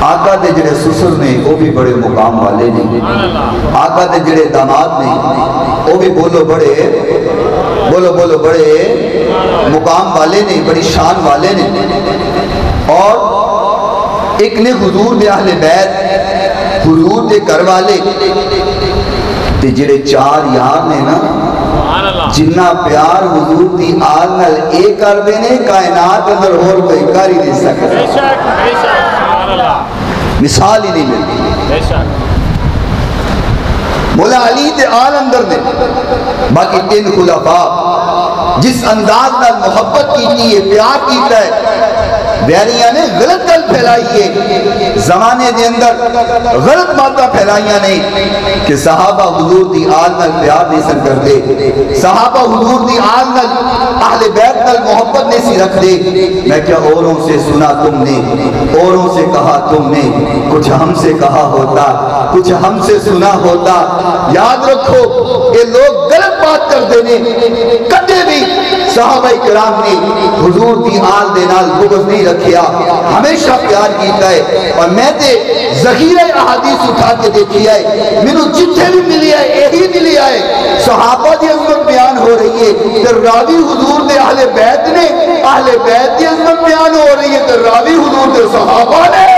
آقا دے جڑے سسر نے وہ بھی بڑے مقام والے نے، آقا دے جڑے داماد نے وہ بھی بولو بڑے مقام والے نے، بڑی شان والے نے۔ اور ایک نے حضور دے اہل بیت، حضور دے گھر والے تے جڑے چار یار نے نا، جنہ پیار حضور دی آل نال اے کر دینے، کائنات اندر اور کوئی کر ہی نہیں سکتا، مثال ہی نہیں ملتی۔ مولا علی تے آل اندر نے باقی تین خلفاء جس انداز نال محبت کی ہے، پیار کیتا ہے، بیاریاں نے غلط گل پھیلائی ہے، زمانے دے اندر غلط باتاں پھیلائیاں نہیں کہ صحابہ حضور دی آل نال پیار نہیں سن کرتے، صحابہ حضور دی آل نال اہل بیت نال محبت نہیں سی رکھ دے۔ میں کیا اوروں سے سنا تم نے، اوروں سے کہا تم نے، کچھ ہم سے کہا ہوتا، کچھ ہم سے سنا ہوتا۔ یاد رکھو یہ لوگ غلط بات کر دینے، کدے بھی صحابہ کرام نے حضور دی آل دے نال بغض نہیں رکھیا، ہمیشہ پیار کیتا ہے۔ اور میں تے ذخیرہ احادیث اٹھا کے دیکھی ہے، مینوں جتھے بھی ملی ہے یہی ملی ہے، صحابہ دی عظمت بیان ہو رہی ہے تے راوی حضور دے اہل بیت نے، اہل بیت دی عظمت بیان ہو رہی ہے تے راوی حضور دے صحابہ نے۔